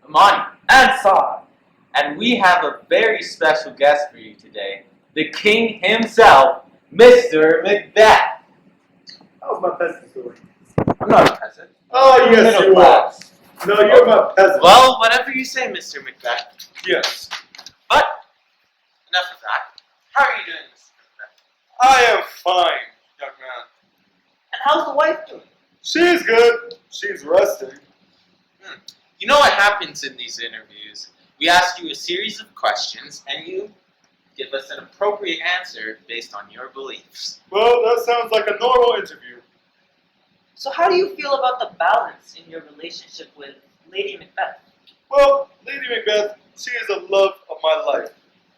Amani, and Saad. And we have a very special guest for you today, the king himself, Mr. Macbeth. How's my peasant doing? I'm not a peasant. Oh, I'm yes, middle you are. class. No, you're my peasant. Well, whatever you say, Mr. Macbeth. Yes. But, enough of that. How are you doing, Mr. Macbeth? I am fine, young man. And how's the wife doing? She's good. She's resting. You know what happens in these interviews? We ask you a series of questions, and you give us an appropriate answer based on your beliefs. Well, that sounds like a normal interview. So how do you feel about the balance in your relationship with Lady Macbeth? Well, Lady Macbeth, she is the love of my life.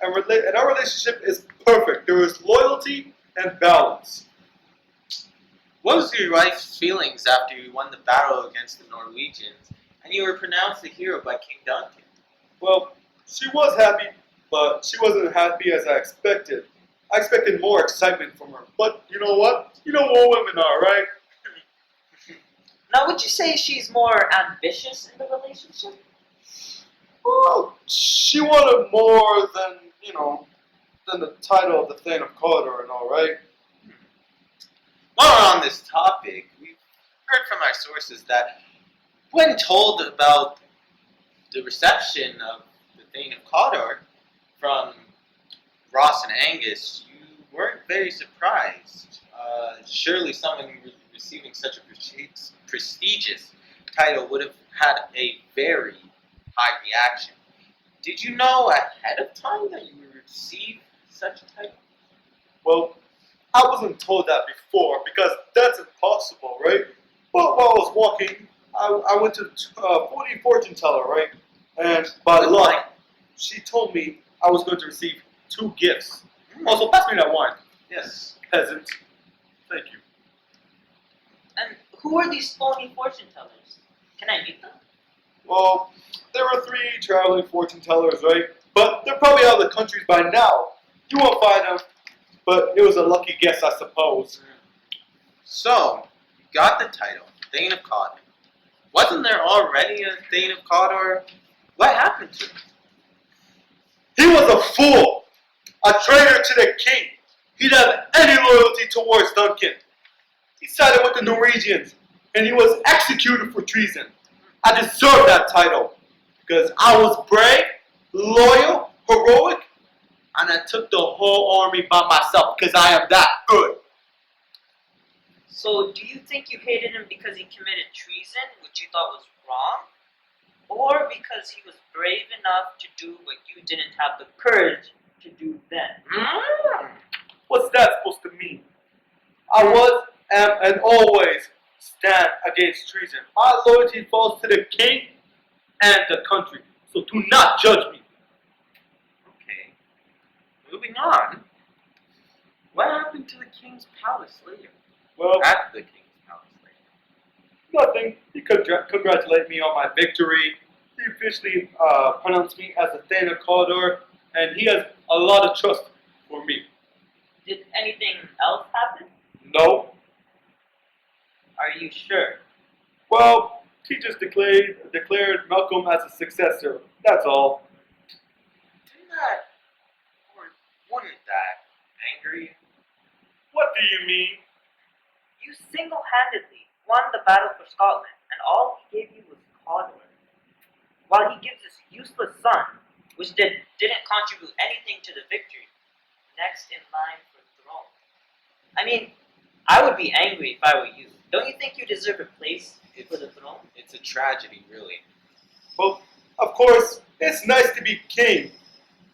And our relationship is perfect. There is loyalty and balance. What was your wife's feelings after you won the battle against the Norwegians, and you were pronounced the hero by King Duncan? Well, she was happy, but she wasn't happy as I expected. I expected more excitement from her. But you know what? You know what women are, right? Now, would you say she's more ambitious in the relationship? Well, she wanted more than, than the title of the Thane of Cawdor and all, right? While we're on this topic, we've heard from our sources that when told about the reception of the Thane of Cawdor from Ross and Angus, you weren't very surprised. Surely someone receiving such a prestigious title would have had a very high reaction. Did you know ahead of time that you would receive such a title? Well, I wasn't told that before because that's impossible, right? But while I was walking, I went to 40 fortune teller, right? And by luck, she told me I was going to receive 2 gifts. Also, pass me that wine. Yes. Peasant. Thank you. And who are these phony fortune tellers? Can I meet them? Well, there were 3 traveling fortune tellers, right? But they're probably out of the countries by now. You won't find them, but it was a lucky guess, I suppose. So, you got the title, Thane of Cawdor. Wasn't there already a Thane of Cawdor? What happened to him? He was a fool, a traitor to the king. He didn't have any loyalty towards Duncan. He sided with the Norwegians, and he was executed for treason. I deserved that title because I was brave, loyal, heroic, and I took the whole army by myself because I am that good. So do you think you hated him because he committed treason, which you thought was wrong? Or because he was brave enough to do what you didn't have the courage to do then? What's that supposed to mean? I was, am, and always stand against treason. My loyalty falls to the king and the country. So do not judge me. Okay. Moving on. What happened to the king's palace later? Well, At the king's palace later. nothing. He congratulated me on my victory. He officially pronounced me as the Thane of Cawdor, and he has a lot of trust for me. Did anything else happen? No. Are you sure? Well, he just declared Malcolm as a successor. That's all. Didn't that, or wouldn't that, anger you? What do you mean? You single-handedly won the battle for Scotland, and all he gave you was Cawdor. While he gives his useless son, which didn't contribute anything to the victory, next in line for the throne. I mean, I would be angry if I were you. Don't you think you deserve a place for the throne? It's a tragedy, really. Well, of course, it's nice to be king.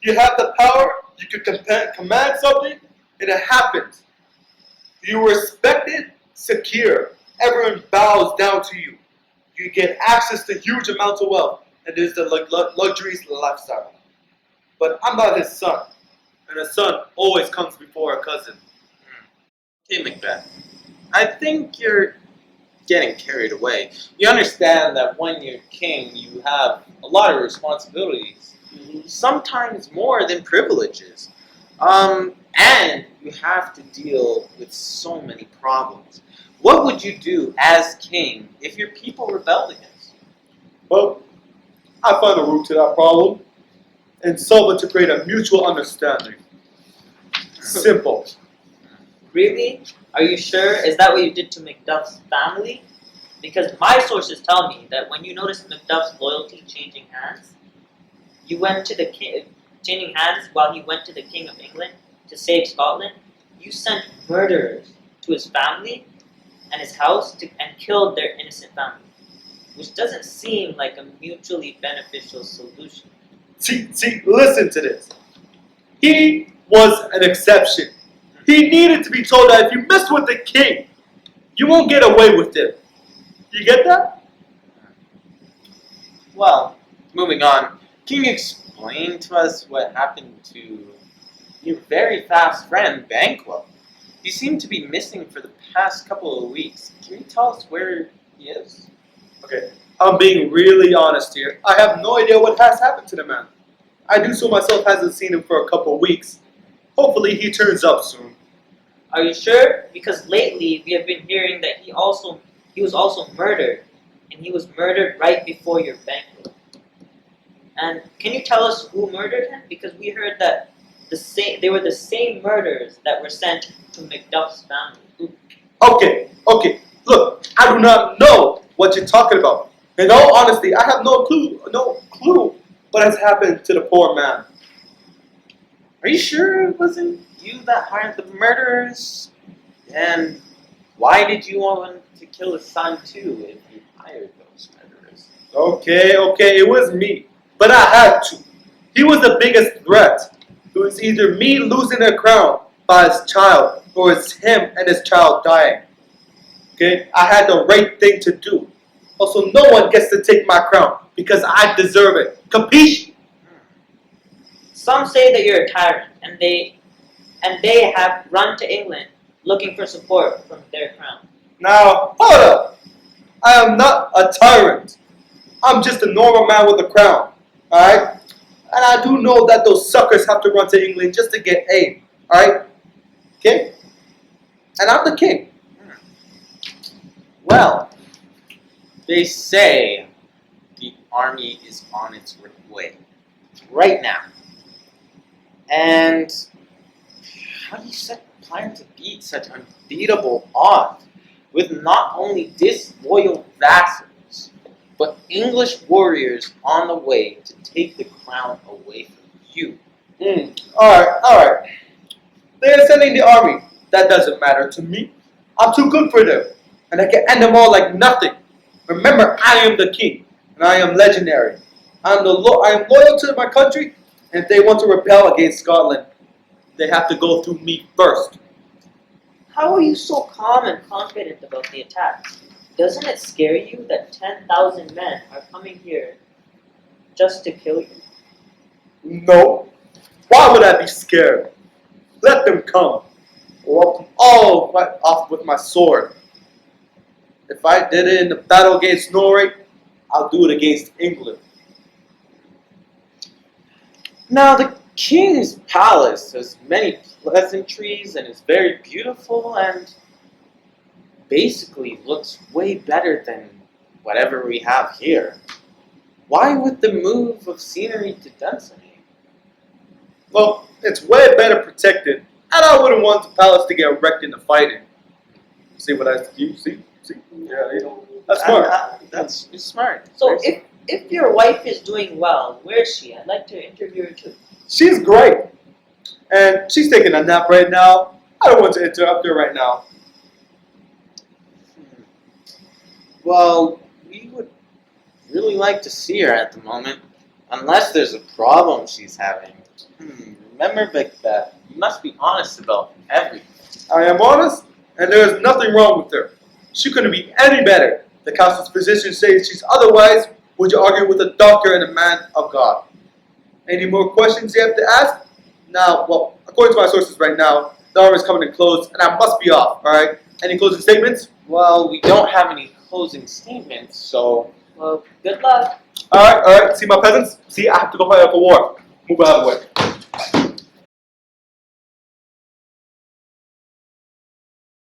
You have the power, you can command something, and it happens. You are respected, secure. Everyone bows down to you. You get access to huge amounts of wealth, and there's the luxuries lifestyle. But I'm not his son, and a son always comes before a cousin. Okay, Macbeth. I think you're getting carried away. You understand that when you're king, you have a lot of responsibilities. Sometimes more than privileges. And you have to deal with so many problems. What would you do as king if your people rebelled against you? Well, I find a root to that problem and solve it to create a mutual understanding. Simple. Really? Are you sure? Is that what you did to Macduff's family? Because my sources tell me that when you noticed Macduff's loyalty changing hands, you went to the king, changing hands while he went to the King of England to save Scotland. You sent murderers to his family and his house and killed their innocent family, which doesn't seem like a mutually beneficial solution. See, listen to this. He was an exception. He needed to be told that if you mess with the king, you won't get away with it. You get that? Well, moving on. Can you explain to us what happened to your very fast friend, Banquo? He seemed to be missing for the past couple of weeks. Can you tell us where he is? Okay, I'm being really honest here. I have no idea what has happened to the man. I do so myself hasn't seen him for a couple of weeks. Hopefully he turns up soon. Are you sure? Because lately we have been hearing that he was also murdered, and he was murdered right before your banquet. And can you tell us who murdered him? Because we heard that they were the same murderers that were sent to Macduff's family. Okay. Look, I do not know what you're talking about. In all honesty, I have no clue what has happened to the poor man. Are you sure it wasn't you that hired the murderers? And why did you want to kill his son too if you hired those murderers? Okay, it was me. But I had to. He was the biggest threat. It was either me losing the crown by his child, or it's him and his child dying. Okay? I had the right thing to do. Also, no one gets to take my crown because I deserve it. Capiche? Some say that you're a tyrant, and they have run to England looking for support from their crown. Now, hold up. I am not a tyrant. I'm just a normal man with a crown. Alright? And I do know that those suckers have to run to England just to get aid. Alright? Okay? And I'm the king. Well, they say the army is on its way right now. And how do you plan to beat such unbeatable odds with not only disloyal vassals, but English warriors on the way to take the crown away from you? Alright. They're sending the army. That doesn't matter to me. I'm too good for them. And I can end them all like nothing. Remember, I am the king. And I am legendary. I am loyal to my country. And if they want to rebel against Scotland, they have to go through me first. How are you so calm and confident about the attack? Doesn't it scare you that 10,000 men are coming here just to kill you? No. Why would I be scared? Let them come. Or I'll all fight off with my sword. If I did it in the battle against Norway, I'll do it against England. Now, the king's palace has many pleasantries and is very beautiful and basically looks way better than whatever we have here. Why would the move of scenery to Dunsinane? Well, it's way better protected, and I wouldn't want the palace to get wrecked in the fighting. See what I see? Yeah, that's smart. That's smart. So if your wife is doing well, where is she? I'd like to interview her too. She's great, and she's taking a nap right now. I don't want to interrupt her right now. Well, we would really like to see her at the moment, unless there's a problem she's having. Remember, Macbeth, you must be honest about everything. I am honest, and there is nothing wrong with her. She couldn't be any better. The council's physician says she's otherwise. Would you argue with a doctor and a man of God? Any more questions you have to ask? Now, well, according to my sources right now, the armor is coming in close, and I must be off, alright? Any closing statements? Well, we don't have any closing statements, so... Well, good luck. Alright. See my peasants? See, I have to go fight up a war. Move out of the way.